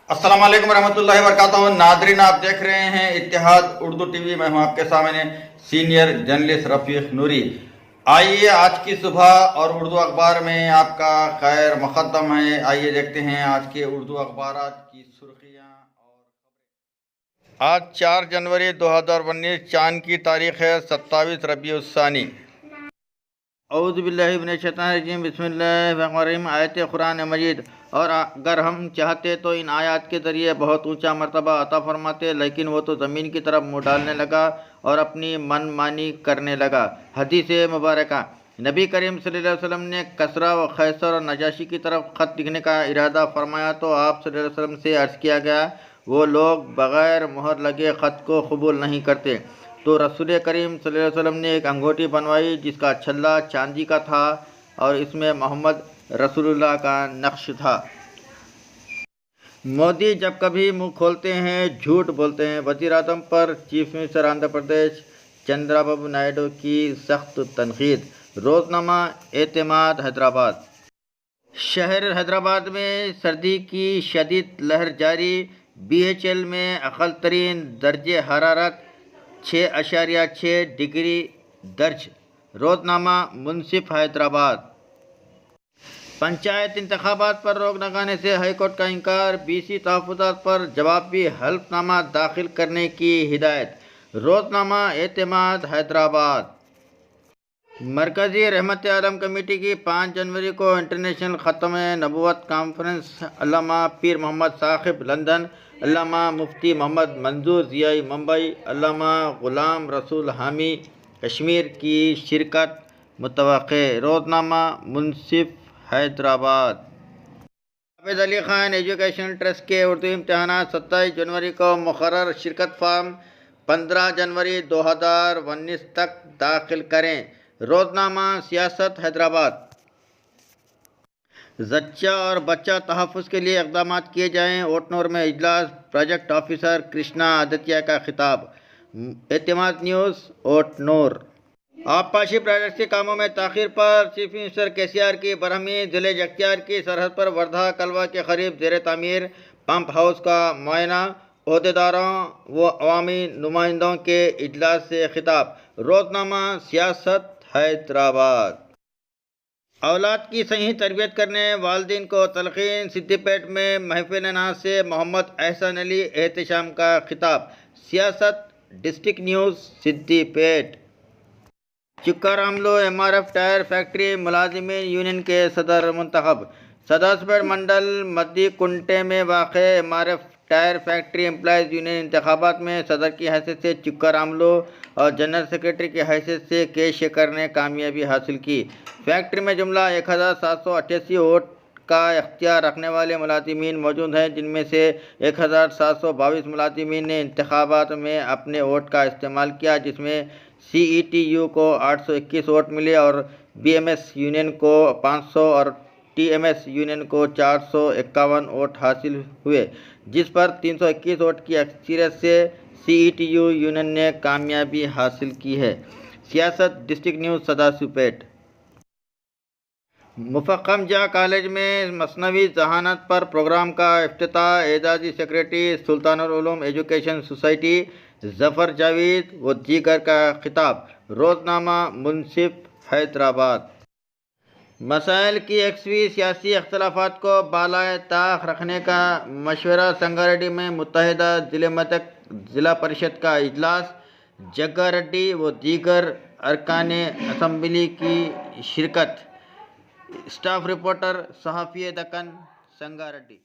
अस्सलाम वालेकुम रहमतुल्लाहि व बरकातहू। नादरीन, आप देख रहे हैं इत्तेहाद उर्दू टीवी। मैं हूं आपके सामने सीनियर जर्नलिस्ट रफीक नूरी। आइए आज की सुबह और उर्दू अखबार में आपका खैर मुक़द्दम है। आइए देखते हैं आज के उर्दू अखबारात की सुर्खियां। और आज 4 जनवरी 2019 चांद की तारीख है 27 रबीउल सानी। औज़ु बिल्लाहि मिनश शैतानिर रजीम, बिस्मिल्लाहिर रहमानिर रहीम। आयत कुरान मजीद। और अगर हम चाहते तो इन आयत के ज़रिए बहुत ऊंचा मर्तबा अता फरमाते, लेकिन वो तो ज़मीन की तरफ मुँह डालने लगा और अपनी मनमानी करने लगा। हदीस मुबारका। नबी करीम सल्लल्लाहु अलैहि वसल्लम ने कसरा व खैसर और नजाशी की तरफ ख़त लिखने का इरादा फरमाया तो आप सल्लल्लाहु अलैहि वसल्लम से अर्ज़ किया गया, वो लोग बग़ैर मोहर लगे ख़त को कबूल नहीं करते। तो रसूल करीम सल्लल्लाहु अलैहि वसल्लम ने एक अंगूठी बनवाई जिसका छल्ला चांदी का था और इसमें मोहम्मद रसूलुल्लाह का नक्श था। मोदी जब कभी मुंह खोलते हैं झूठ बोलते हैं। वज़ीर-ए-आज़म पर चीफ मिनिस्टर आंध्र प्रदेश चंद्रबाबू नायडू की सख्त तनकीद। रोज़नामा एतमाद हैदराबाद। शहर हैदराबाद में सर्दी की शदीद लहर जारी। BHL में अक़ल तरीन दर्जे हरारत 6.6 डिग्री दर्ज। रोज़नामा मुंसिफ हैदराबाद। पंचायत इंतखाबात पर रोक लगाने से हाईकोर्ट का इंकार। BC तहफ़्फ़ुज़ात पर जवाबी हल्फनामा दाखिल करने की हिदायत। रोज़नामा एतमाद हैदराबाद। मरकज़ी रहमत आलम कमेटी की 5 जनवरी को इंटरनेशनल ख़त्म नबूवत कॉन्फ्रेंस। अल्लामा पीर मोहम्मद साहिब लंदन, अल्लामा मुफ्ती मोहम्मद मंजूर ज़ियाई मुंबई, अल्लामा ग़ुलाम रसूल हामी कश्मीर की शिरकत मुतवक्के। रोज़नामा मुंसिफ हैदराबाद। आबिद अली ख़ान एजुकेशनल ट्रस्ट के उर्दू इम्तहानात 27 जनवरी को मुक़र्रर। शिरकत फॉर्म 15 जनवरी 2019 तक दाखिल करें। रोज़नामा सियासत हैदराबाद। ज़च्चा और बच्चा तहफ़्फ़ुज़ के लिए इक़दाम किए जाएँ। ओटनूर में इजलास। प्रोजेक्ट ऑफिसर कृष्णा आदित्य का खिताब। एतमाद न्यूज़ ओटनूर। आबपाशी प्रोजेक्ट के कामों में ताख़ीर पर चीफ मिनिस्टर KCR की बरहमी। ज़िले अख्तियार की सरहद पर वर्धा कलवा के करीब ज़ेर तामीर पंप हाउस का मुआयना। ओहदेदारों व अवामी नुमाइंदों के इजलास से खिताब। रोज़नामा सियासत हैदराबाद। औलाद की सही तरबियत करने वालिदैन को तलक़ीन। सिद्दीपेट में महफिल नाज से मोहम्मद एहसन अली एहतशाम का खिताब। Siasat district news Siddipet. चिक्कारामलो MRF टायर फैक्ट्री मुलाजिमीन यूनियन के सदर मुंतखब। सदासपेट मंडल मद्दीकुंटे में वाक़े MRF tyre factory employees union इंतखाबात में सदर की हैसियत से चिक्कारामलो और जनरल सेक्रेटरी की हैसियत से के शेखर ने कामयाबी हासिल की। फैक्ट्री में जुमला 1788 वोट का इख्तियार रखने वाले मुलाजिमीन मौजूद हैं, जिनमें से 1722 मुलाजिमीन ने इंतखाबात में अपने वोट का इस्तेमाल किया, जिसमें CETU को 821 वोट मिले और BMS यूनियन को 500 और TMS यूनियन को 451 वोट हासिल हुए, जिस पर 321 वोट की अक्सरियत से CETU यूनियन ने कामयाबी हासिल की है। सियासत डिस्ट्रिक्ट न्यूज़ सदाशिवपेट। मुफ़क्कम जहाँ कॉलेज में मसनवी ज़हानत पर प्रोग्राम का इफ्तिताह। एजाज़ी secretary सुल्तानुल Uloom education society Zafar Javed व दीगर का खिताब। रोज़नामा मुंसिफ हैदराबाद। मसाइल की यकसवी सियासी अख्तलाफात को बालाए ताख़ रखने का मशवरा। संगारेड्डी में मुत्तहिदा ज़िला परिषद का इजलास। जग्गारेड्डी व दीगर अरकाने असम्बली की शिरकत। स्टाफ रिपोर्टर सहाफ़ी दक्कन संगारेड्डी।